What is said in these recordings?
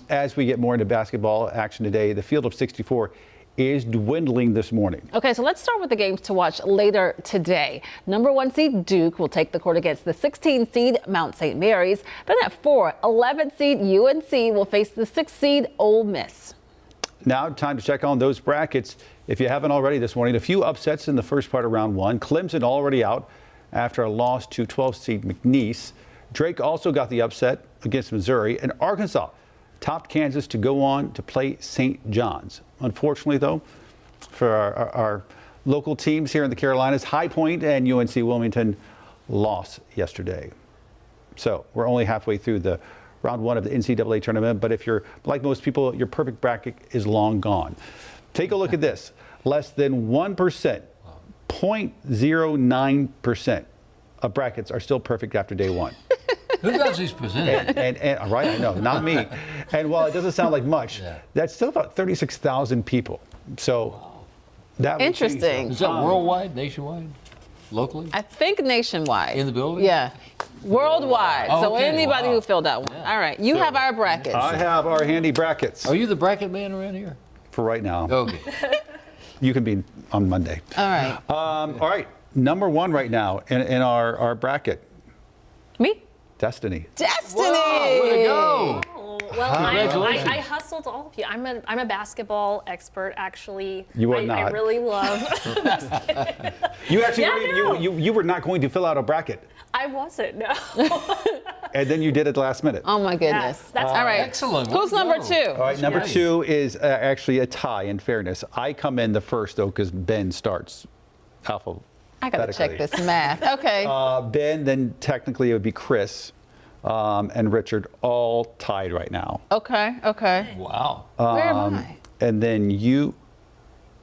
As we get more into basketball action today, the field of 64 is dwindling this morning. Okay, so let's start with the games to watch later today. Number 1 seed Duke will take the court against the 16 seed Mount St. Mary's. Then at 4, 11 seed UNC will face the 6 seed Ole Miss. Now, time to check on those brackets. If you haven't already this morning, a few upsets in the first part of round 1. Clemson already out after a loss to 12 seed McNeese. Drake also got the upset against Missouri, and Arkansas topped Kansas to go on to play St. John's. Unfortunately, though, for our local teams here in the Carolinas, High Point and UNC Wilmington lost yesterday. So we're only halfway through the round 1 of the NCAA tournament, but if you're like most people, your perfect bracket is long gone. Take a look at this. Less than 1%, 0.09% of brackets are still perfect after day 1. Who does these percentages? And right, I know, not me. And while it doesn't sound like much, that's still about 36,000 people. So that would Interesting. change. Is that worldwide, nationwide, locally? I think nationwide. In the building? Yeah. Worldwide. Oh, so okay, anybody wow. who filled out one. Yeah. All right. You have our brackets. I have our handy brackets Are you the bracket man around here? for right now. Okay. You can be on Monday. All right. All right, number 1 right now in our bracket, Me? Destiny. Destiny. Wow, way to go. Oh, well, Congratulations. I hustled all of you. I'm a basketball expert, actually. You are I not. really love. You actually Yeah, you were not going to fill out a bracket, I wasn't. No. and then you did it last minute. Oh my goodness. That's all right. Excellent. Way Who's to number go. 2? All right, number Nice. 2 is actually a tie, in fairness. I come in the first, though, because Ben starts alphabetically. I got to check this math. Okay. Ben, then technically it would be Chris and Richard, all tied right now. Okay. Okay. Wow. Where am I? And then you,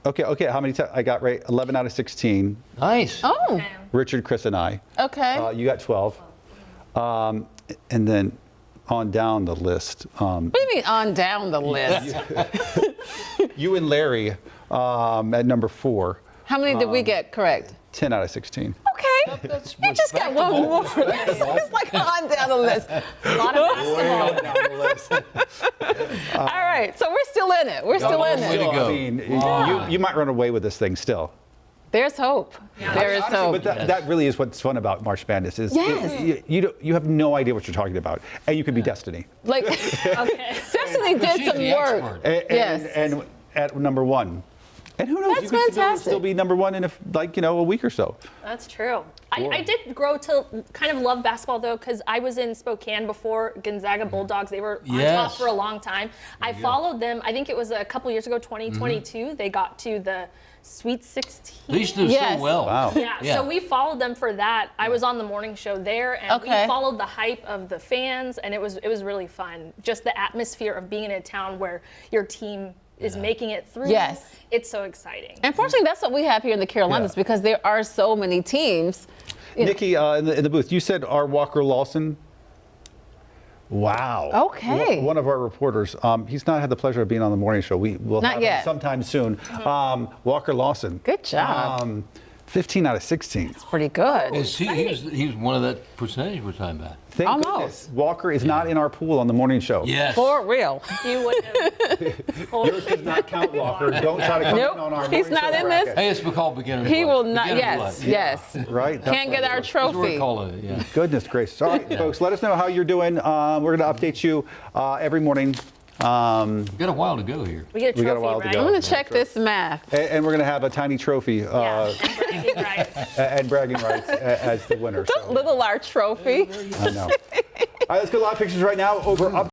okay, how many I got right? 11 out of 16. Nice. Oh. Richard, Chris, and I. Okay. You got 12. And then on down the list, What do you mean on down the list? you and Larry at number 4, How many did we get correct? 10 out of 16. Okay. That's You just got one more. It's like on down the list. A lot of basketball. All right. So we're still in it. We're still in way it. to go. I mean, you might run away with this thing still. There's hope. There is Honestly, hope. but that really is what's fun about March Madness is Yes. you have no idea what you're talking about, and you could be Destiny. Like, Okay. Destiny did She's some the work. expert. And, Yes. and at number 1. And who knows? That's you could fantastic. still be number 1 in a week or so. That's true. I did grow to kind of love basketball, though, because I was in Spokane before Gonzaga Bulldogs. They were on top Yes. for a long time. I followed them. I think it was a couple years ago, 2022. They got to the Sweet 16. They used to do Yes. so well. Wow. Yeah, so we followed them for that. I was on the morning show there, and Okay. we followed the hype of the fans, and it was really fun. Just the atmosphere of being in a town where your team is making it through. Yes. It's so exciting. Unfortunately, that's what we have here in the Carolinas Yeah. because there are so many teams. Nikki, in the booth, you said R. Walker Lawson. Wow. Okay. One of our reporters. He's not had the pleasure of being on the morning show. We will Not have yet. him sometime soon. Walker Lawson. Good job. 15 out of 16. Pretty good. He's one of that percentage we're talking about. Thank Almost. goodness Walker is not in our pool on the morning show. Yes. For real. You would have. Yours does not count, Walker. Don't try to come Nope, in on our he's morning not show in this. bracket. Hey, it's called beginner. He blood. will not. Beginner Yes. blood. Yes. Right? That's Can't get our That's what we're trophy. calling it. Yeah. Goodness gracious. All right, folks, let us know how you're doing. We're going to update you every morning. We've got a while to go here. We get a We got a trophy, while to right? go. I'm going to check this math. And we're going to have a tiny trophy Yeah, and bragging rights. and bragging rights as the winner. Don't little our trophy. I know. All right, let's go live pictures right now over up.